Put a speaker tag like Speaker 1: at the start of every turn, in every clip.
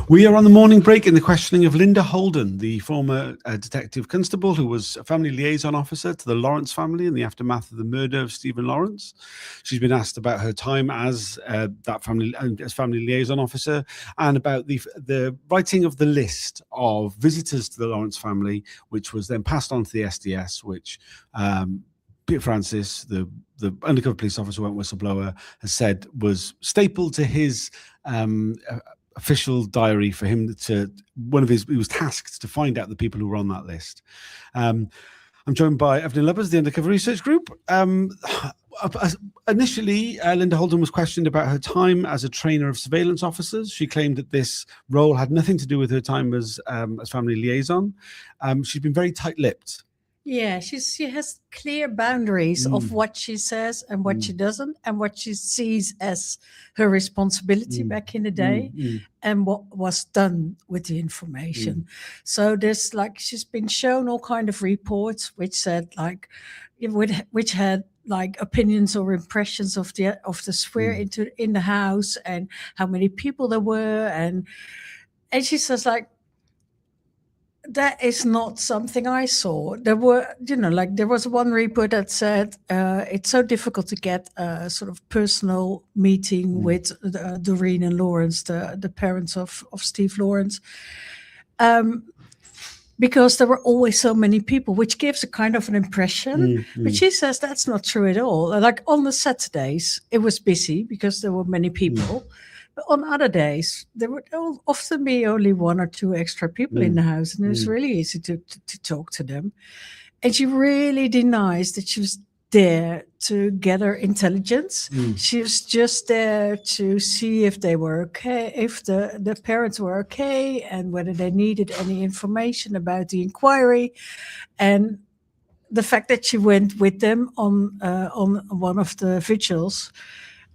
Speaker 1: We are on the morning break in the questioning of Linda Holden, the former detective constable who was a family liaison officer to the Lawrence family in the aftermath of the murder of Stephen Lawrence. She's been asked about her time as family liaison officer and about the writing of the list of visitors to the Lawrence family, which was then passed on to the SDS, which Peter Francis, the undercover police officer, went whistleblower, has said was stapled to his official diary for him to he was tasked to find out the people who were on that list. I'm joined by Evelyn Lubbers, the Undercover Research Group. Initially, Linda Holden was questioned about her time as a trainer of surveillance officers. She claimed that this role had nothing to do with her time as family liaison. She's been very tight-lipped.
Speaker 2: Yeah, she has clear boundaries of what she says and what she doesn't, and what she sees as her responsibility back in the day, and what was done with the information. So there's she's been shown all kind of reports which said which had opinions or impressions of the sphere in the house and how many people there were, and she says that is not something I saw. There were, there was one report that said it's so difficult to get a sort of personal meeting with Doreen and Lawrence, the parents of Steve Lawrence, because there were always so many people, which gives a kind of an impression. But she says that's not true at all. On the Saturdays, it was busy because there were many people. On other days, there would often be only one or two extra people in the house, and it was really easy to talk to them. And she really denies that she was there to gather intelligence. She was just there to see if they were okay, if the parents were okay, and whether they needed any information about the inquiry. And the fact that she went with them on one of the vigils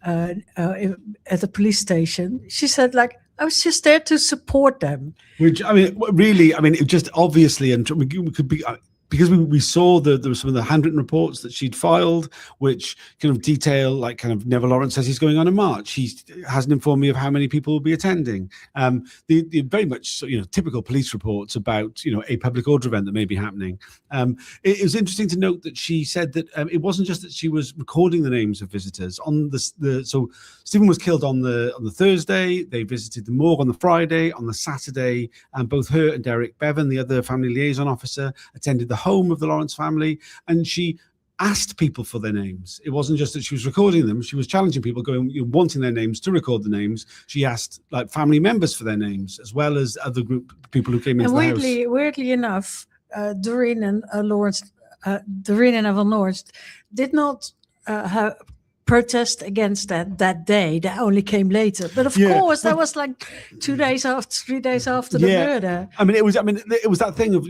Speaker 2: at the police station, she said, I was just there to support them.
Speaker 1: Which, it just obviously, and we could be, because we saw there were some of the handwritten reports that she'd filed, which kind of detail, Neville Lawrence says he's going on a march. He hasn't informed me of how many people will be attending. The very much typical police reports about a public order event that may be happening. It was interesting to note that she said that it wasn't just that she was recording the names of visitors on so Stephen was killed on the Thursday. They visited the morgue on the Friday. On the Saturday, and both her and Derek Bevan, the other family liaison officer, attended the home of the Lawrence family, and she asked people for their names. It wasn't just that she was recording them, she was challenging people, wanting their names, to record the names. She asked family members for their names, as well as other people who came into the house.
Speaker 2: Weirdly enough, Doreen and Evan Lawrence did not protest against that day. That only came later. But of course, that was 3 days after the murder.
Speaker 1: It was that thing of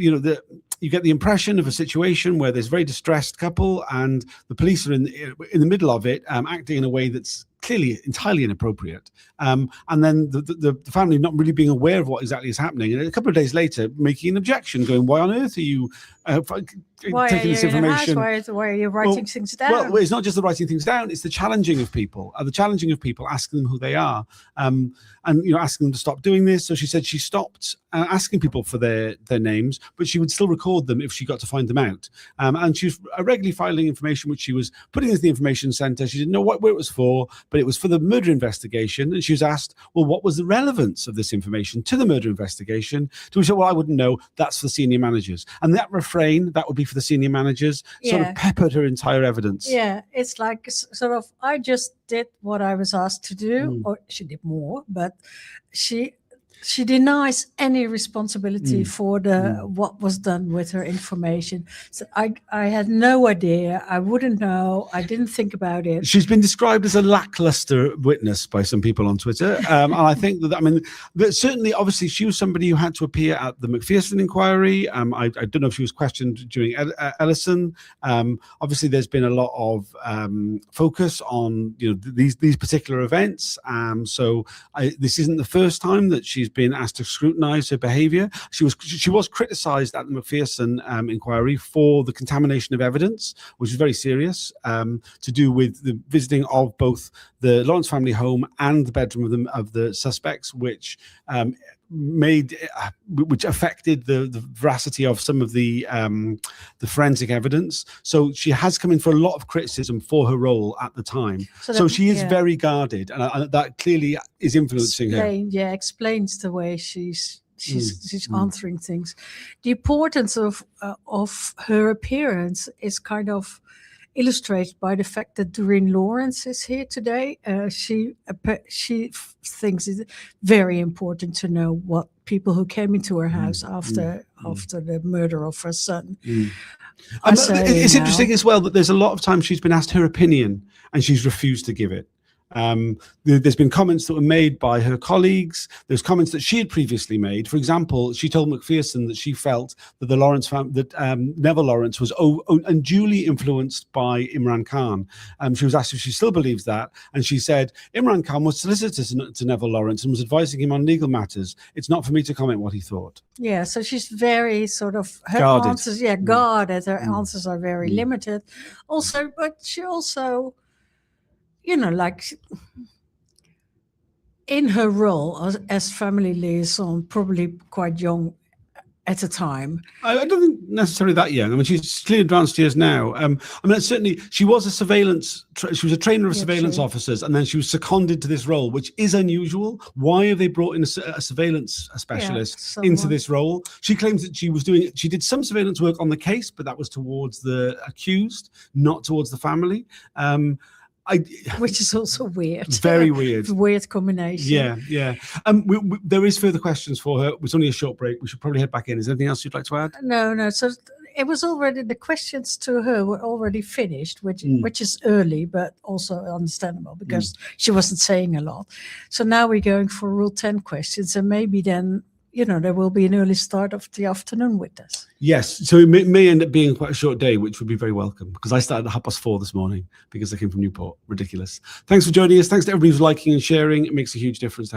Speaker 1: you get the impression of a situation where there's a very distressed couple, and the police are in the middle of it, acting in a way that's clearly entirely inappropriate, and then the family not really being aware of what exactly is happening, and a couple of days later making an objection, going, "Why on earth are you taking this information?
Speaker 2: Why are you writing things down?"
Speaker 1: Well, it's not just the writing things down; it's the challenging of people, asking them who they are, and asking them to stop doing this. So she said she stopped asking people for their names, but she would still record them if she got to find them out. And she was regularly filing information which she was putting into the information centre. She didn't know what it was for, but it was for the murder investigation. And she was asked, well, what was the relevance of this information to the murder investigation? To which she said, well, I wouldn't know. That's for the senior managers. And that refrain, that would be for the senior managers, sort of peppered her entire evidence.
Speaker 2: Yeah, it's I just did what I was asked to do, or she did more, but she denies any responsibility for what was done with her information. So I had no idea. I wouldn't know. I didn't think about it.
Speaker 1: She's been described as a lackluster witness by some people on Twitter. And I think that certainly, obviously, she was somebody who had to appear at the Macpherson inquiry. I don't know if she was questioned during Ellison. Obviously, there's been a lot of focus on these particular events. So this isn't the first time that she's been asked to scrutinise her behaviour. She was criticised at the Macpherson inquiry for the contamination of evidence, which is very serious, to do with the visiting of both the Lawrence family home and the bedroom of the suspects, which made, which affected the veracity of some of the forensic evidence. So she has come in for a lot of criticism for her role at the time. So she is very guarded, and that clearly is influencing her.
Speaker 2: Yeah, explains the way she's answering things. The importance of her appearance is kind of illustrated by the fact that Doreen Lawrence is here today. She thinks it's very important to know what people who came into her house after the murder of her son.
Speaker 1: It's interesting as well that there's a lot of times she's been asked her opinion and she's refused to give it. There's been comments that were made by her colleagues. There's comments that she had previously made. For example, she told McPherson that she felt that the Lawrence family, that Neville Lawrence was unduly influenced by Imran Khan. She was asked if she still believes that, and she said, Imran Khan was solicitor to Neville Lawrence and was advising him on legal matters. It's not for me to comment what he thought.
Speaker 2: Yeah, so she's very sort of, her
Speaker 1: guarded.
Speaker 2: Answers, guarded. Her answers are very limited. Also, but she also, like in her role as family liaison, probably quite young at the time.
Speaker 1: I don't think necessarily that young. I mean, she's clearly advanced years now. I mean, certainly she was she was a trainer of surveillance officers, and then she was seconded to this role, which is unusual. Why have they brought in a surveillance specialist into this role? She claims that she did some surveillance work on the case, but that was towards the accused, not towards the family.
Speaker 2: Which is also weird.
Speaker 1: Very weird.
Speaker 2: Weird combination.
Speaker 1: Yeah. There is further questions for her. It was only a short break. We should probably head back in. Is there anything else you'd like to add?
Speaker 2: No. So it was already, the questions to her were already finished, which is early, but also understandable because she wasn't saying a lot. So now we're going for Rule 10 questions, and maybe then, there will be an early start of the afternoon with us.
Speaker 1: Yes, so it may end up being quite a short day, which would be very welcome, because I started at 4:30 this morning because I came from Newport. Ridiculous. Thanks for joining us. Thanks to everybody who's liking and sharing. It makes a huge difference.